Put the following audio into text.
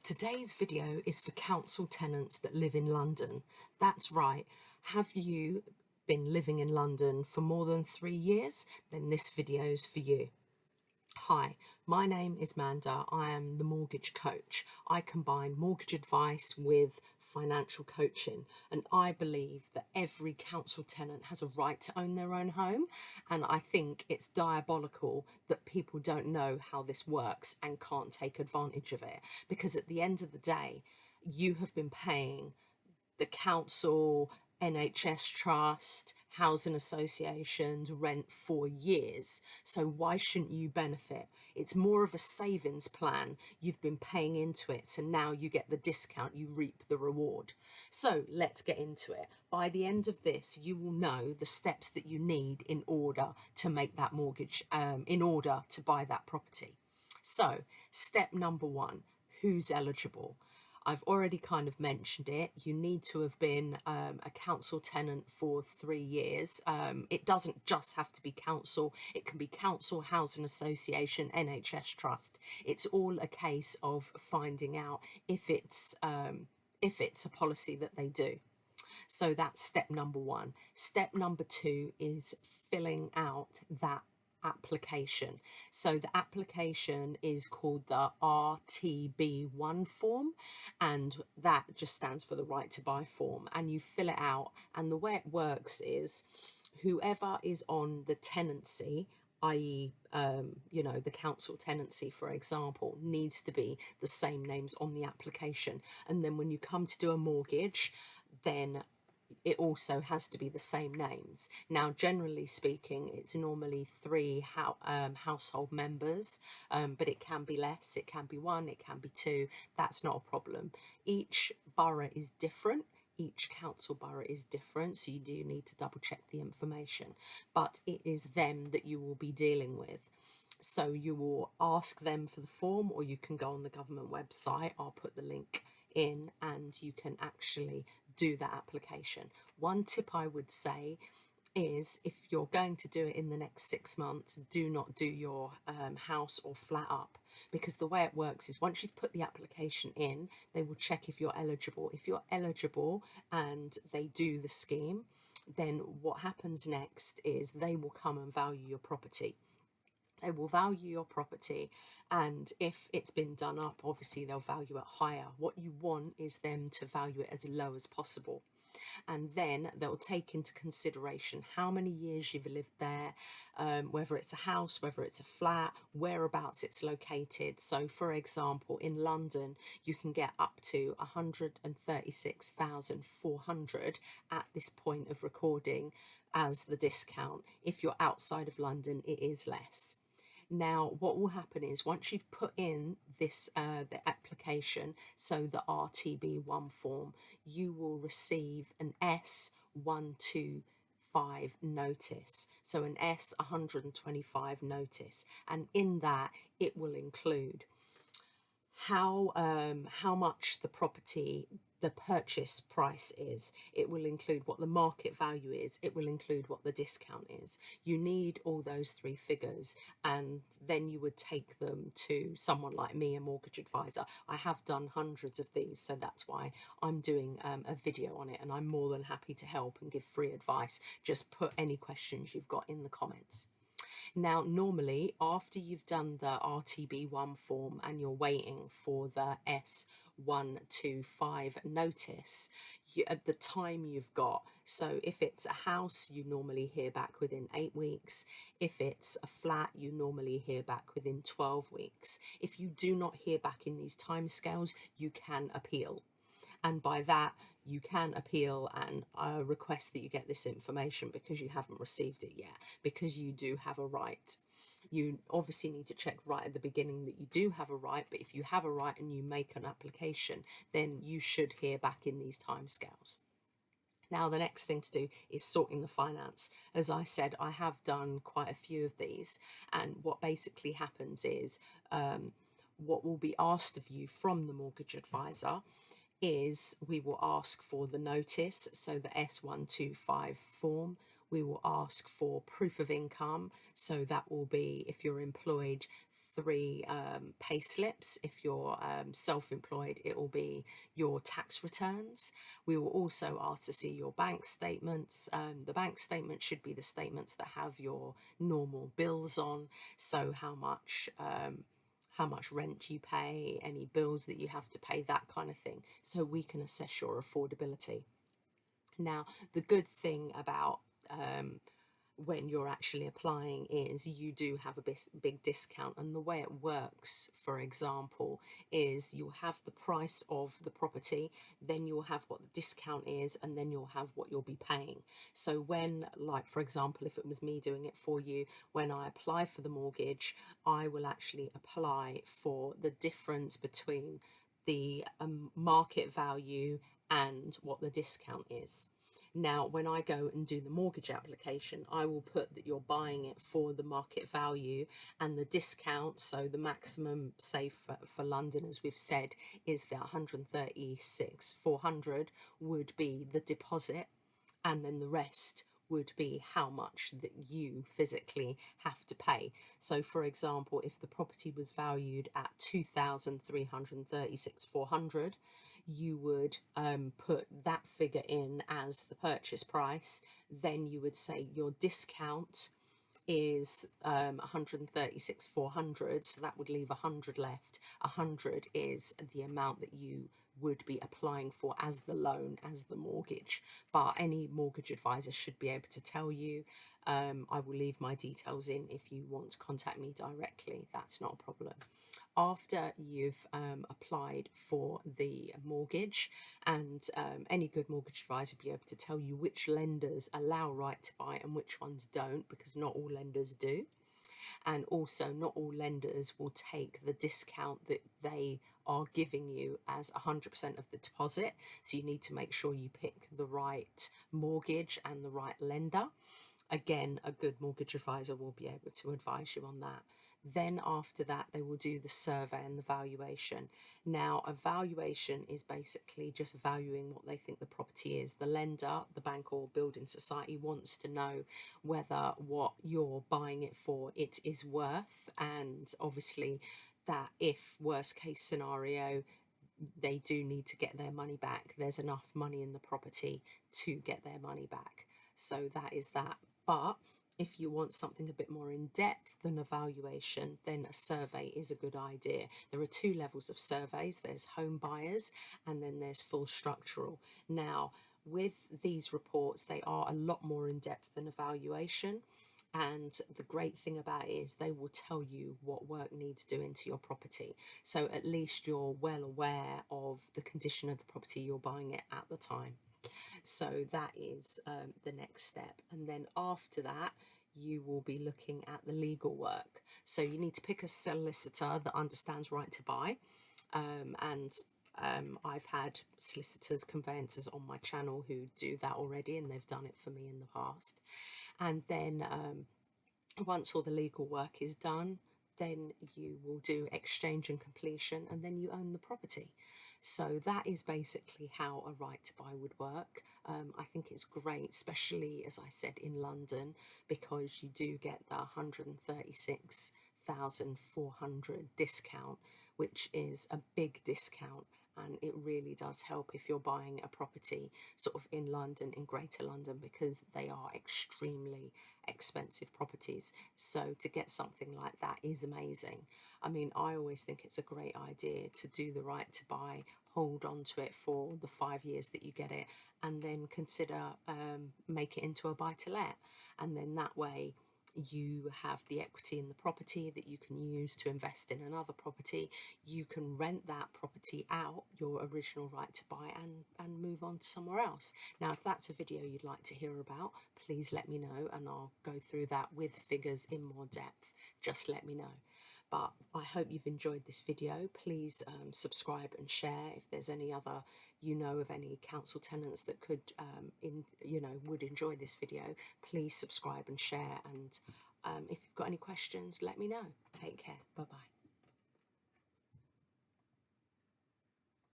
Today's video is for council tenants that live in London. That's right. Have you been living in London for more than 3 years? Then this video's for you. Hi, my name is Manda. I am the mortgage coach. I combine mortgage advice with financial coaching, and I believe that every council tenant has a right to own their own home, and I think it's diabolical that people don't know how this works and can't take advantage of it, because at the end of the day, you have been paying the council, NHS trust, housing associations, rent for years. So why shouldn't you benefit? It's more of a savings plan. You've been paying into it, so now you get the discount, you reap the reward. So let's get into it. By the end of this, you will know the steps that you need in order to make that mortgage, in order to buy that property. So step number one, who's eligible? I've already kind of mentioned it. You need to have been a council tenant for 3 years. It doesn't just have to be council. It can be council, housing association, NHS trust. It's all a case of finding out if it's a policy that they do. So that's step number one. Step number two is filling out that application. So the application is called the RTB1 form, and that just stands for the right to buy form, and you fill it out, and the way it works is whoever is on the tenancy, i.e. the council tenancy, for example, needs to be the same names on the application, and then when you come to do a mortgage, then it also has to be the same names. Now, generally speaking, it's normally 3 household members, but it can be less, it can be 1, it can be 2. That's not a problem. Each borough is different. Each council borough is different, so you do need to double check the information, but it is them that you will be dealing with. So you will ask them for the form, or you can go on the government website. I'll put the link in and you can actually do that application. One tip I would say is, if you're going to do it in the next 6 months, do not do your house or flat up, because the way it works is once you've put the application in, they will check if you're eligible. If you're eligible and they do the scheme, then what happens next is they will come and value your property. They will value your property, and if it's been done up, obviously they'll value it higher. What you want is them to value it as low as possible, and then they'll take into consideration how many years you've lived there, whether it's a house, whether it's a flat, whereabouts it's located. So for example, in London you can get up to 136,400 at this point of recording as the discount. If you're outside of London, it is less. Now, what will happen is once you've put in this the application, so the RTB1 form, you will receive an S125 notice, so an S125 notice, and in that it will include how much the purchase price is. It will include what the market value is. It will include what the discount is. You need all those 3 figures, and then you would take them to someone like me, a mortgage advisor. I have done hundreds of these, so that's why I'm doing a video on it, and I'm more than happy to help and give free advice. Just put any questions you've got in the comments. Now, normally after you've done the RTB1 form and you're waiting for the S125 notice, at the time you've got, so if it's a house, you normally hear back within 8 weeks. If it's a flat, you normally hear back within 12 weeks. If you do not hear back in these timescales, you can appeal. And by that, you can appeal and request that you get this information because you haven't received it yet, because you do have a right. You obviously need to check right at the beginning that you do have a right, but if you have a right and you make an application, then you should hear back in these timescales. Now, the next thing to do is sorting the finance. As I said, I have done quite a few of these, and what basically happens is what will be asked of you from the mortgage advisor is we will ask for the notice, so the S125 form. We will ask for proof of income, so that will be, if you're employed, 3 pay slips. If you're self-employed, it will be your tax returns. We will also ask to see your bank statements. The bank statement should be the statements that have your normal bills on, so how much rent you pay, any bills that you have to pay, that kind of thing, so we can assess your affordability. Now, the good thing about when you're actually applying is you do have a big discount, and the way it works, for example, is you'll have the price of the property, then you'll have what the discount is, and then you'll have what you'll be paying. So when, like for example, if it was me doing it for you, when I apply for the mortgage, I will actually apply for the difference between the market value and what the discount is. Now, when I go and do the mortgage application, I will put that you're buying it for the market value, and the discount, so the maximum, say for London, as we've said, is the 136,400 would be the deposit, and then the rest would be how much that you physically have to pay. So for example, if the property was valued at 2,336,400, you would put that figure in as the purchase price. Then you would say your discount is 136,400, so that would leave 100 left. 100 is the amount that you would be applying for as the loan, as the mortgage. But any mortgage advisor should be able to tell you. I will leave my details in if you want to contact me directly. That's not a problem. After you've applied for the mortgage, and any good mortgage advisor will be able to tell you which lenders allow right to buy and which ones don't, because not all lenders do. And also not all lenders will take the discount that they are giving you as 100% of the deposit. So you need to make sure you pick the right mortgage and the right lender. Again, a good mortgage advisor will be able to advise you on that. Then after that, they will do the survey and the valuation. Now, a valuation is basically just valuing what they think the property is. The lender, the bank or building society, wants to know whether what you're buying it for it is worth, and obviously that if worst case scenario, they do need to get their money back, there's enough money in the property to get their money back. So that is that. But if you want something a bit more in depth than a valuation, then a survey is a good idea. There are 2 levels of surveys. There's home buyers and then there's full structural. Now, with these reports, they are a lot more in depth than a valuation. And the great thing about it is they will tell you what work needs doing to your property. So at least you're well aware of the condition of the property you're buying it at the time. So that is the next step. And then after that, you will be looking at the legal work. So you need to pick a solicitor that understands right to buy. I've had solicitors, conveyancers on my channel who do that already, and they've done it for me in the past. And then once all the legal work is done, then you will do exchange and completion, and then you own the property. So that is basically how a right to buy would work. I think it's great, especially, as I said, in London, because you do get the 136,400 discount, which is a big discount. And it really does help if you're buying a property sort of in London, in Greater London, because they are extremely expensive properties. So to get something like that is amazing. I mean, I always think it's a great idea to do the right to buy, hold on to it for the 5 years that you get it, and then consider make it into a buy-to-let. And then that way you have the equity in the property that you can use to invest in another property. You can rent that property out, your original right to buy, and move on to somewhere else. Now, if that's a video you'd like to hear about, please let me know, and I'll go through that with figures in more depth. Just let me know. But I hope you've enjoyed this video. Please subscribe and share. If there's any other, of any council tenants that could, would enjoy this video, please subscribe and share. And if you've got any questions, let me know. Take care. Bye-bye.